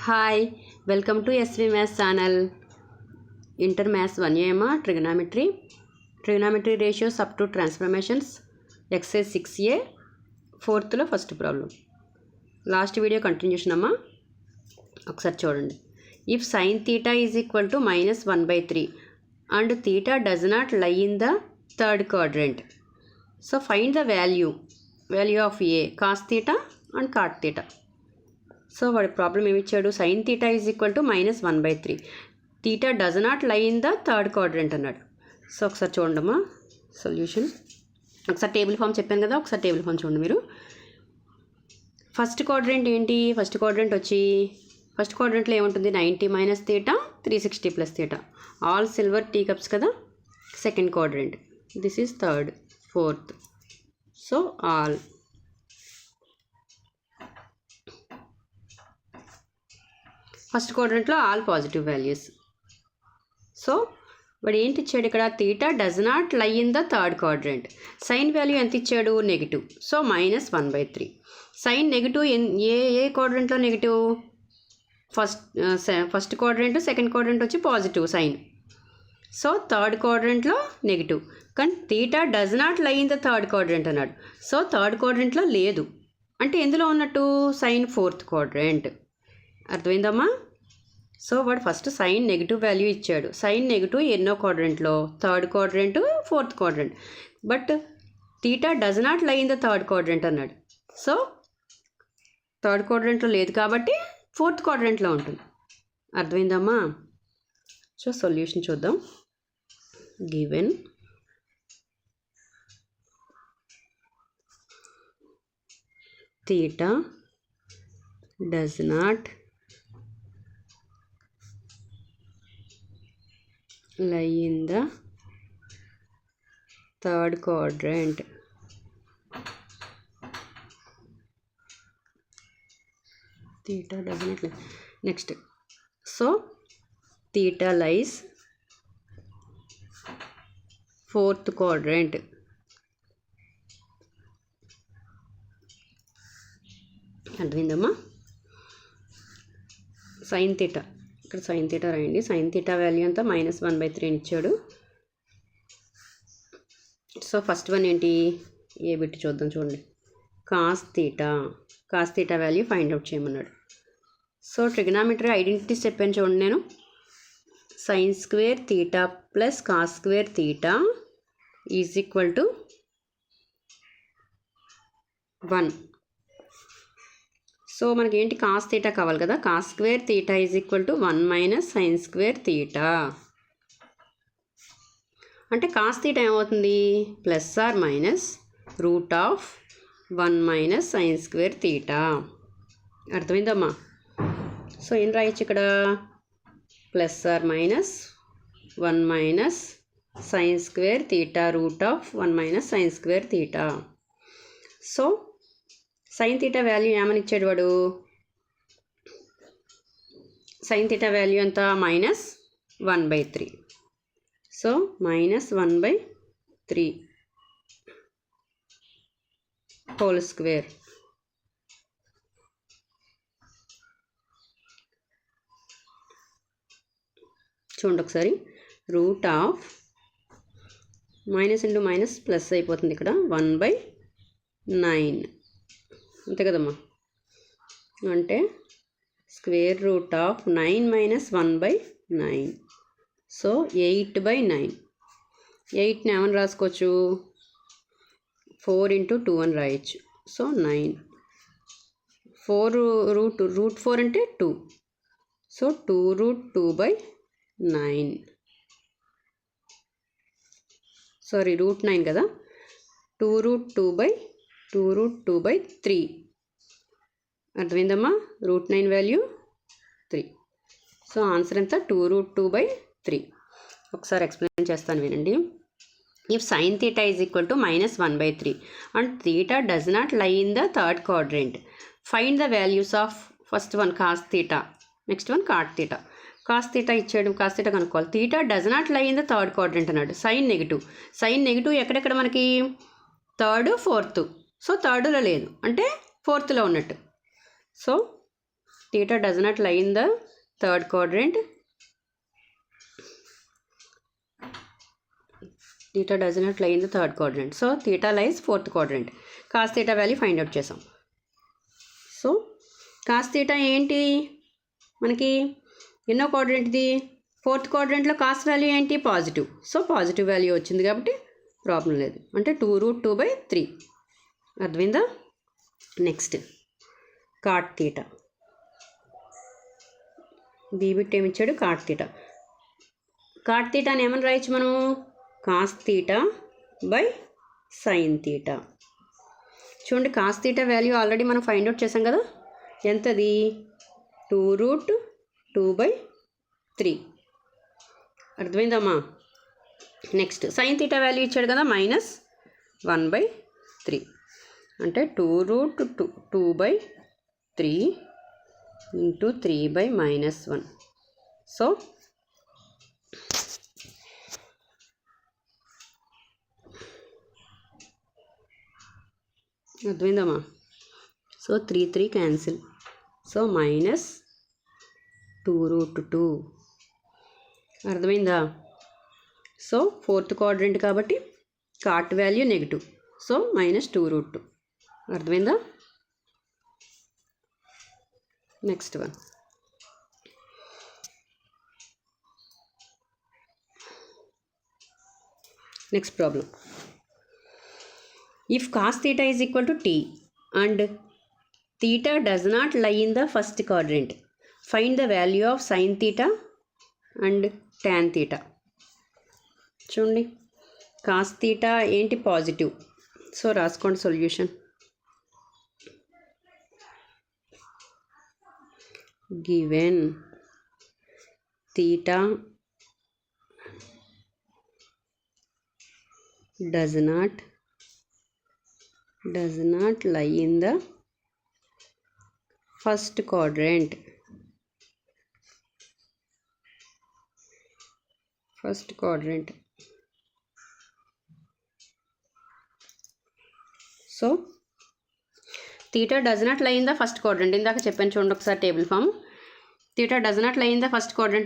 Hi, welcome to SV Maths channel. Inter Maths 1 trigonometry ratios up to transformations, exercise 6a, 4th లో first problem. Last video continuation అమ్మా, ఒకసారి చూడండి. If sin theta is equal to -1/3 and theta does not lie in the third quadrant, so find the value of a cos theta and cot theta. So వాడి problem ఏమి ఇచ్చాడు, sign theta is equal to -1/3, theta does not lie in the third quadrant అన్నాడు. So ఒకసారి చూడమ్మా solution. ఒకసారి table form చెప్పాను కదా, ఒకసారి టేబుల్ ఫామ్ చూడండి మీరు. ఫస్ట్ క్వాడ్రంట్ ఏంటి, ఫస్ట్ క్వాడ్రంట్లో ఏముంటుంది, 90 minus theta 360 plus theta, all silver tea cups కదా. Second quadrant, this is third, fourth, so all. First క్వాడ్రంట్లో ఆల్ పాజిటివ్ వాల్యూస్. సో వాడు ఏంటి ఇచ్చాడు ఇక్కడ, theta does not lie in the third quadrant. Sine value ఎంత ఇచ్చాడు, negative, so -1/3. Sine negative ఏ క్వాడ్రంట్లో negative, first quadrant, second quadrant వచ్చి పాజిటివ్ సైన్, సో థర్డ్ క్వాడ్రంట్లో నెగిటివ్. కానీ theta does not lie in the third quadrant అన్నాడు. So third క్వాడ్రంట్లో లేదు అంటే ఎందులో ఉన్నట్టు, సైన్ ఫోర్త్ క్వాడ్రంట్. అర్థమైందమ్మా. సో వాడు ఫస్ట్ సైన్ నెగిటివ్ వాల్యూ ఇచ్చాడు. సైన్ నెగిటివ్ ఎన్నో క్వాడ్రంట్లో, third quadrant, fourth quadrant. But theta does not lie in the third quadrant అన్నాడు. సో థర్డ్ క్వాడ్రంట్లో లేదు కాబట్టి ఫోర్త్ క్వాడ్రంట్లో ఉంటుంది. అర్థమైందమ్మా. సో సొల్యూషన్ చూద్దాం. Given theta does not lie in the third quadrant, theta does not lie. Next, so theta lies fourth quadrant. అర్థమైందమ్మా. Sine theta, ఇక్కడ సైన్ థీటా రాయండి. సైన్ థీటా వాల్యూ అంతా -1/3 ఇచ్చాడు. సో ఫస్ట్ వన్ ఏంటి, ఏ bit చూద్దాం చూడండి, cos theta value find out చేయమన్నాడు. So trigonometry identities చెప్పాను చూడండి నేను. Sine square theta plus cos square theta is equal to 1. So మనకి ఏంటి, కాస్ థీటా కావాలి కదా. Cos square theta is equal to 1 - sine square theta. అంటే కాస్ థీటా ఏమవుతుంది, ±√1 - సైన్ స్క్వేర్ థీటా. అర్థమైందమ్మా. సో ఏం రాయొచ్చు ఇక్కడ, ±1 - sine square theta √1 - sine square theta. So sine theta value ఏమని ఇచ్చాడు వాడు, సైన్ థీటా వాల్యూ ఎంత, -1/3. So -1/3 whole square. చూడండి ఒకసారి, మైనస్ ఇంటూ మైనస్ ప్లస్ అయిపోతుంది ఇక్కడ, 1/9 అంతే కదమ్మా. అంటే √9 - 1/9, సో 8/9. 8ని ఏమని రాసుకోవచ్చు, 4 × 2 అని రాయొచ్చు. సో 9, 4 అంటే 2, సో 2√2/9, సారీ √9 కదా, 2√2/3. అర్థమైందమ్మా, √9 వాల్యూ 3. సో ఆన్సర్ ఎంత, 2√2/3. ఒకసారి ఎక్స్ప్లెయిన్ చేస్తాను వినండి. If sine theta is equal to -1/3 and theta does not lie in the third quadrant, find the values of first one cos theta, next one cot theta. Cos theta ఇచ్చాడు, cos theta కనుక్కోవాలి. Theta does not lie in the third quadrant అన్నాడు. Sine negative ఎక్కడెక్కడ మనకి, third, fourth. So థర్డ్లో లేదు అంటే ఫోర్త్లో ఉన్నట్టు. So theta does not lie in the third quadrant. Theta does not lie in the third quadrant. So theta lies fourth quadrant. Cos theta value find out చేసాం. So cos theta ఏంటి మనకి ఎన్నో quadrant ఇది fourth క్వాడ్రంట్లో cos value ఏంటి positive. So positive value వచ్చింది కాబట్టి problem లేదు. అంటే 2√2/3 అర్థమైందా. నెక్స్ట్ కాట్ తీటా బీబిట్ ఏమి ఇచ్చాడు కాట్ తీటా. కాట్ తీటాని ఏమని రాయొచ్చు మనం cos theta by sine theta. చూడండి కాస్ తీటా వాల్యూ ఆల్రెడీ మనం ఫైండ్ అవుట్ చేసాం కదా ఎంతది 2√2/3 అర్థమైందమ్మా. నెక్స్ట్ సైన్ తీటా వాల్యూ ఇచ్చాడు కదా -1/3 అంటే 2√2/3 ఇంటూ 3/-1. సో అర్థమైందమ్మా. So 3 cancel. సో -2√2 అర్థమైందా. సో ఫోర్త్ క్వాడ్రంట్ కాబట్టి కాట్ వాల్యూ నెగిటివ్. సో -2√2 అర్థమైందా. Next one next problem. If cos theta is equal to t and theta does not lie in the first quadrant, find the value of sin theta and tan theta. చూడండి cos theta ఏంటి positive. So రాసుకోండి solution. Given theta does not lie in the first quadrant. So theta does not lie in the first quadrant. ఇందాక చెప్పాను చూడండి ఒకసారి table form. theta does not lie in the first quadrant